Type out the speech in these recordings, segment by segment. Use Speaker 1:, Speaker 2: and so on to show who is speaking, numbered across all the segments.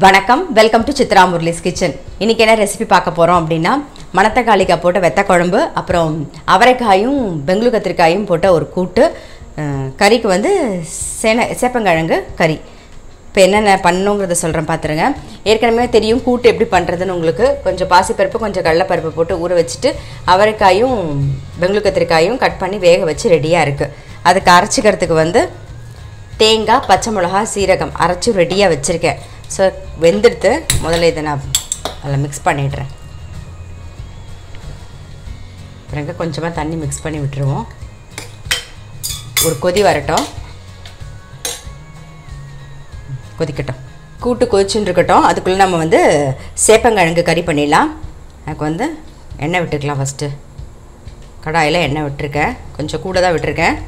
Speaker 1: வணக்கம், welcome to Chitra Murali's kitchen. இன்றைக்கி என்ன ரெசிபி பார்க்க போகிறோம் அப்படின்னா, மணத்தக்காளிக்காய் போட்ட வெத்த குழம்பு, அப்புறம் அவரைக்காயும் பெங்களூர் கத்திரிக்காயும் போட்ட ஒரு கூட்டு, கறிக்கு வந்து சேப்பங்கிழங்கு கறி. இப்போ என்னென்ன பண்ணணுங்கிறத சொல்கிறேன் பார்த்துருங்க. ஏற்கனவே தெரியும் கூட்டு எப்படி பண்ணுறதுன்னு உங்களுக்கு. கொஞ்சம் பாசிப்பருப்பு, கொஞ்சம் கடலைப்பருப்பு போட்டு ஊற வச்சுட்டு அவரைக்காயும் பெங்களூர் கத்திரிக்காயும் கட் பண்ணி வேக வச்சு ரெடியாக இருக்குது. அதுக்கு அரைச்சிக்கிறதுக்கு வந்து தேங்காய், பச்சை மிளகா, சீரகம் அரைச்சி ரெடியாக வச்சுருக்கேன். ஸோ வெந்துடுத்து முதல்ல இதை நான் அதில் மிக்ஸ் பண்ணிடுறேன். பிறகு கொஞ்சமாக தண்ணி மிக்ஸ் பண்ணி விட்டுருவோம். ஒரு கொதி வரட்டும், கொதிக்கட்டும், கூட்டு கொதிச்சுன்னு இருக்கட்டும். அதுக்குள்ளே நம்ம வந்து சேப்பங்கிழங்கு கறி பண்ணிடலாம். எனக்கு வந்து எண்ணெய் விட்டுக்கலாம். ஃபஸ்ட்டு கடாயில் எண்ணெய் விட்டுருக்கேன், கொஞ்சம் கூட தான் விட்டுருக்கேன்.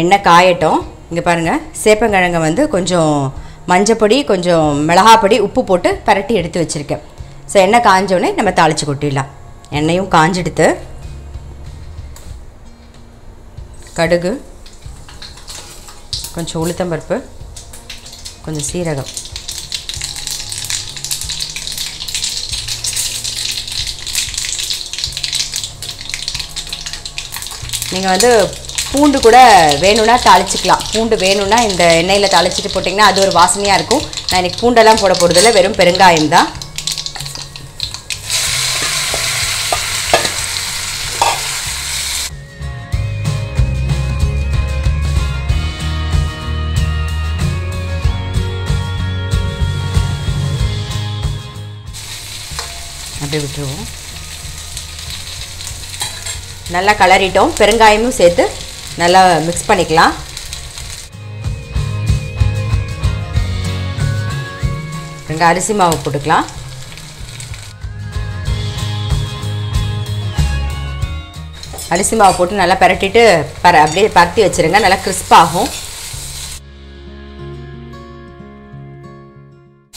Speaker 1: எண்ணெய் காயட்டும். இங்கே பாருங்கள், சேப்பங்கிழங்கை வந்து கொஞ்சம் மஞ்சப்பொடி, கொஞ்சம் மிளகாப்பொடி, உப்பு போட்டு பரட்டி எடுத்து வச்சுருக்கேன். ஸோ எண்ணெய் காஞ்சோடனே நம்ம தாளித்து கொட்டிடலாம். எண்ணெயும் காஞ்செடுத்து கடுகு, கொஞ்சம் உளுத்தம்பருப்பு, கொஞ்சம் சீரகம், நீங்கள் வந்து பூண்டு கூட வேணும்னா தாளிச்சிக்கலாம். பூண்டு வேணும்னா இந்த எண்ணெயில் தாளிச்சிட்டு போட்டிங்கன்னா அது ஒரு வாசனையாக இருக்கும். நான் இன்றைக்கி பூண்டெல்லாம் போட போகிறதில்ல, வெறும் பெருங்காயம் தான். அப்படியே விட்டுருவோம். நல்லா கலரிட்டோம். பெருங்காயமும் சேர்த்து நல்லா மிக்ஸ் பண்ணிக்கலாம். ரெண்டு அரிசி மாவு போட்டுக்கலாம். அரிசி மாவு போட்டு நல்லா பரட்டிட்டு அப்படியே பரட்டி வச்சுருங்க. நல்லா கிறிஸ்பாகும்.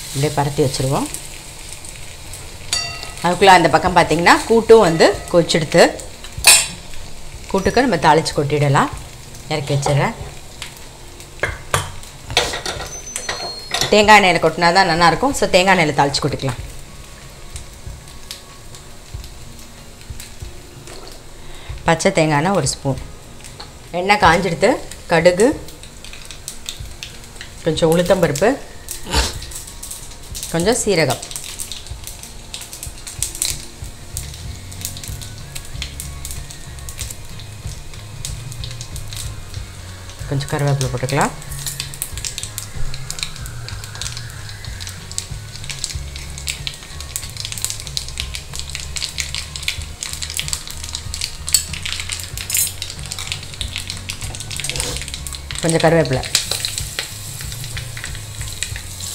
Speaker 1: அப்படியே பரட்டி வச்சுருவோம். அதுக்குள்ளே அந்த பக்கம் பார்த்திங்கன்னா கூட்டும் வந்து கொச்சிடுத்து. கூட்டுக்கு நம்ம தாளித்து கொட்டிடலாம். இறக்கி வச்சிடுறேன். தேங்காய் எண்ணெயில் கொட்டினா தான் நல்லாயிருக்கும். ஸோ தேங்காய் எண்ணெயில் தாளித்து கொட்டிக்கலாம். பச்சை தேங்காய்னா ஒரு ஸ்பூன். எண்ணெய் காஞ்செடுத்து கடுகு, கொஞ்சம் உளுத்தம்பருப்பு, கொஞ்சம் சீரகம், கொஞ்சம் கருவேப்பிலை போட்டுக்கலாம். கொஞ்சம் கருவேப்பிலை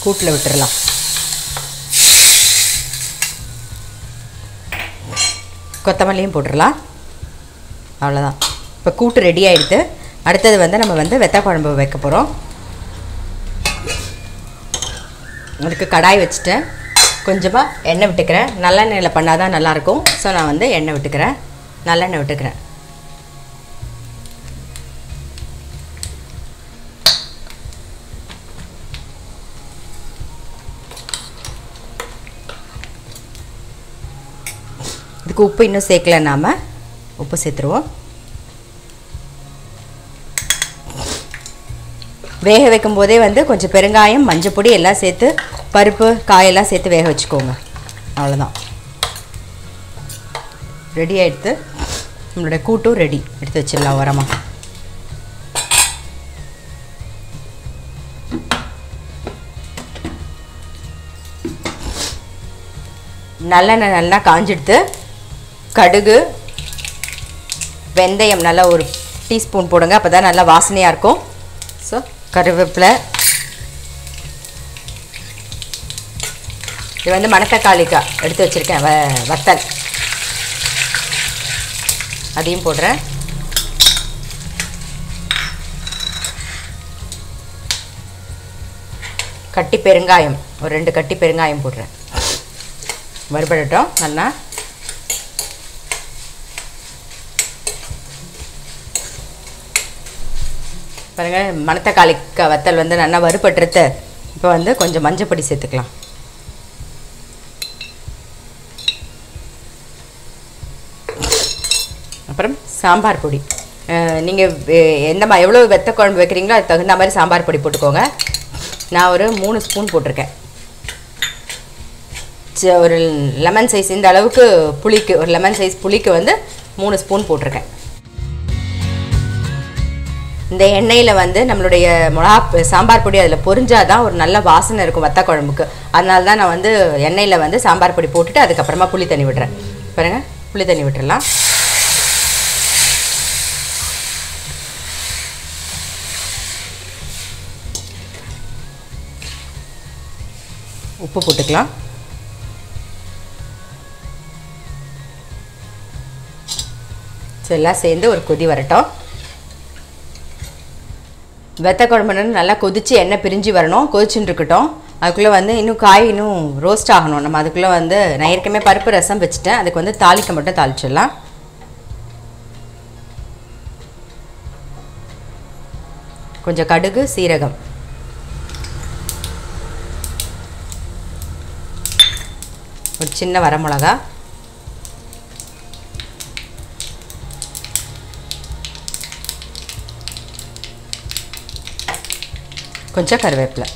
Speaker 1: கூட்டில் விட்டுடலாம். கொத்தமல்லியும் போட்டுடலாம். அவ்வளோதான். இப்போ கூட்டு ரெடி ஆகிடுது. அடுத்தது வந்து நம்ம வந்து வெத்த குழம்பு வைக்க போகிறோம். அதுக்கு கடாய் வச்சுட்டேன். கொஞ்சமாக எண்ணெய் விட்டுக்கிறேன். நல்லெண்ணெயில் பண்ணால் தான் நல்லாயிருக்கும். ஸோ நான் வந்து எண்ணெய் விட்டுக்கிறேன், நல்லெண்ணெய் விட்டுக்கிறேன். இதுக்கு உப்பு இன்னும் சேர்க்கல, நாம் உப்பு சேர்த்துருவோம். வேக வைக்கும் போதே வந்து கொஞ்சம் பெருங்காயம், மஞ்சப்பொடி எல்லாம் சேர்த்து, பருப்பு காயெல்லாம் சேர்த்து வேக வச்சுக்கோங்க. அவ்வளோதான். ரெடி ஆகிடுத்து. நம்மளுடைய கூட்டும் ரெடி. எடுத்து வச்சிடலாம் ஓரமாக. நல்லெண்ணெய் நல்லா காஞ்செடுத்து கடுகு, வெந்தயம் நல்லா ஒரு டீஸ்பூன் போடுங்க. அப்போ தான் நல்லா வாசனையாக இருக்கும். ஸோ கருவேப்பிலை, இது வந்து மணத்தக்காளிக்காய் எடுத்து வச்சுருக்கேன், வத்தல், அதையும் போடுறேன். கட்டி பெருங்காயம், ஒரு 2 கட்டி பெருங்காயம் போடுறேன். வறுபடட்டும் நல்லா. பாருங்கள், மணத்தக்காளி வத்தல் வந்து நல்லா வறுபட்டுருத்து. இப்போ வந்து கொஞ்சம் மஞ்சள் பொடி சேர்த்துக்கலாம். அப்புறம் சாம்பார் பொடி. நீங்கள் எவ்வளோ வெத்த குழம்பு வைக்கிறீங்களோ அதுக்கு தகுந்த மாதிரி சாம்பார் பொடி போட்டுக்கோங்க. நான் ஒரு 3 ஸ்பூன் போட்டிருக்கேன். ஒரு லெமன் சைஸ் இந்த அளவுக்கு புளிக்கு, ஒரு லெமன் சைஸ் புளிக்கு வந்து 3 ஸ்பூன் போட்டிருக்கேன். இந்த எண்ணெயில் வந்து நம்மளுடைய சாம்பார் பொடி அதில் பொரிஞ்சாதான் ஒரு நல்ல வாசனை இருக்கும் வத்த குழம்புக்கு. அதனால தான் நான் வந்து எண்ணெயில் வந்து சாம்பார் பொடி போட்டுட்டு அதுக்கப்புறமா புளி தண்ணி விடுறேன். பாருங்கள், புளி தண்ணி விட்டுடலாம். உப்பு போட்டுக்கலாம். எல்லாம் சேர்ந்து ஒரு கொதி வரட்டும். வெத்த குழம்புன்னு நல்லா கொதித்து எண்ணெய் பிரிஞ்சு வரணும். கொதிச்சுட்டு இருக்கட்டும். அதுக்குள்ளே வந்து இன்னும் காய் இன்னும் ரோஸ்ட் ஆகணும். நம்ம அதுக்குள்ளே வந்து நான் ஏற்கனவே பருப்பு ரசம் வச்சுட்டேன். அதுக்கு வந்து தாளிக்க மட்டும் தாளிச்சிடலாம். கொஞ்சம் கடுகு, சீரகம், ஒரு சின்ன வரமிளகா, கொஞ்சம் கருவேப்பிலை.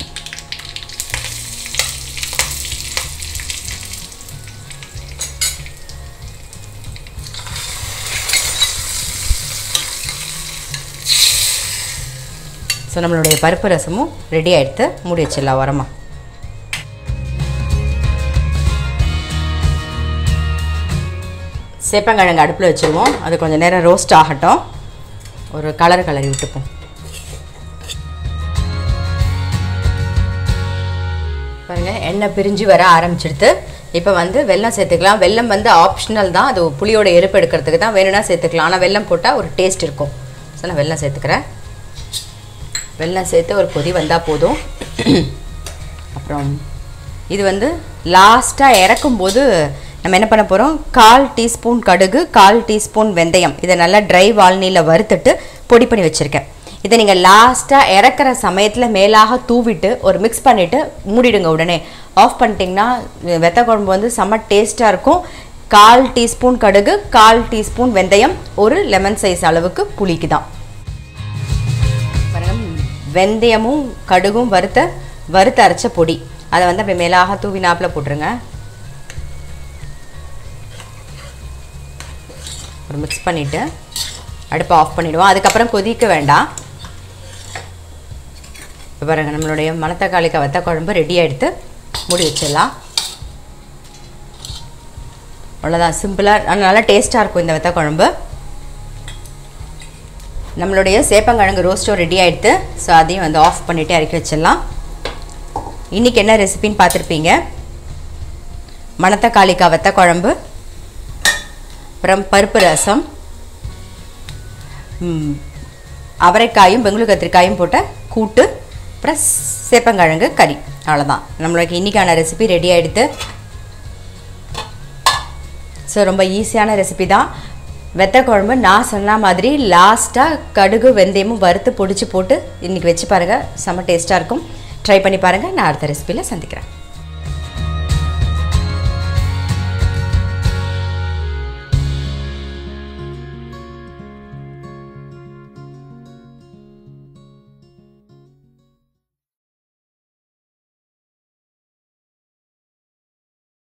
Speaker 1: ஸோ நம்மளுடைய பருப்பு ரசமும் ரெடி ஆகிடுத்து. மூடி வச்சிடலாம் உரமா. சேப்பங்கிழங்கு அடுப்பில் வச்சுருவோம். அது கொஞ்சம் நேரம் ரோஸ்ட் ஆகட்டும். ஒரு கலரி விட்டுப்போம். பாருங்கள், எண்ணெய் பிரிஞ்சு வர ஆரம்பிச்சிடுது. இப்போ வந்து வெல்லம் சேர்த்துக்கலாம். வெல்லம் வந்து ஆப்ஷனல் தான். அது புளியோட எருப்பு எடுக்கிறதுக்கு தான். வேணும்னா சேர்த்துக்கலாம். ஆனால் வெல்லம் போட்டால் ஒரு டேஸ்ட் இருக்கும். ஸோ நான் வெல்லம் சேர்த்துக்கிறேன். வெல்லம் சேர்த்து ஒரு கொதி வந்தால் போதும். அப்புறம் இது வந்து லாஸ்ட்டாக இறக்கும்போது நம்ம என்ன பண்ண போகிறோம், 1/4 டீஸ்பூன் கடுகு, 1/4 டீஸ்பூன் வெந்தயம், இதை நல்லா ட்ரை வால்நீரில் வறுத்துட்டு பொடி பண்ணி வச்சுருக்கேன். இதை நீங்கள் லாஸ்ட்டாக இறக்குற சமயத்தில் மேலாக தூவிட்டு ஒரு மிக்ஸ் பண்ணிவிட்டு மூடிடுங்க. உடனே ஆஃப் பண்ணிட்டிங்கன்னா வெத்த குழம்பு வந்து செம்ம டேஸ்ட்டாக இருக்கும். 1/4 டீஸ்பூன் கடுகு, 1/4 டீஸ்பூன் வெந்தயம், ஒரு லெமன் சைஸ் அளவுக்கு புளிக்கு தான். வெந்தயமும் கடுகும் வறுத்து அரைச்ச பொடி அதை வந்து அப்படி மேலாக தூவி நாப்பில் போட்டுருங்க. ஒரு மிக்ஸ் பண்ணிவிட்டு அடுப்பை ஆஃப் பண்ணிவிடுவோம். அதுக்கப்புறம் கொதிக்க வேண்டாம். இப்போ பாருங்கள், நம்மளுடைய மணத்தக்காளி வத்த குழம்பு ரெடி ஆகிடுத்து. மூடி வச்சிடலாம். அவ்வளோதான், சிம்பிளாக நல்லா டேஸ்ட்டாக இருக்கும் இந்த வத்த குழம்பு. நம்மளுடைய சேப்பங்கிழங்கு ரோஸ்ட்டும் ரெடி ஆகிடுது. ஸோ அதையும் வந்து ஆஃப் பண்ணிவிட்டு இறக்கி வச்சிடலாம். இன்றைக்கி என்ன ரெசிபின்னு பார்த்துருப்பீங்க. மணத்தக்காளி வத்த குழம்பு, அப்புறம் பருப்பு ரசம், அவரைக்காயும் பெங்களூர் கத்திரிக்காயும் போட்ட கூட்டு, அப்புறம் சேப்பங்கிழங்கு கறி. அவ்வளோதான், நம்மளுக்கு இன்றைக்கான ரெசிபி ரெடி ஆகிடுது. ஸோ ரொம்ப ஈஸியான ரெசிபி தான். வெத்த குழம்பு நான் சொன்ன மாதிரி லாஸ்ட்டாக கடுகு வெந்தயமும் வறுத்து பொடிச்சு போட்டு இன்றைக்கி வச்சு பாருங்கள். செம்ம டேஸ்ட்டாக இருக்கும். ட்ரை பண்ணி பாருங்கள். நான் அடுத்த ரெசிபியில் சந்திக்கிறேன்.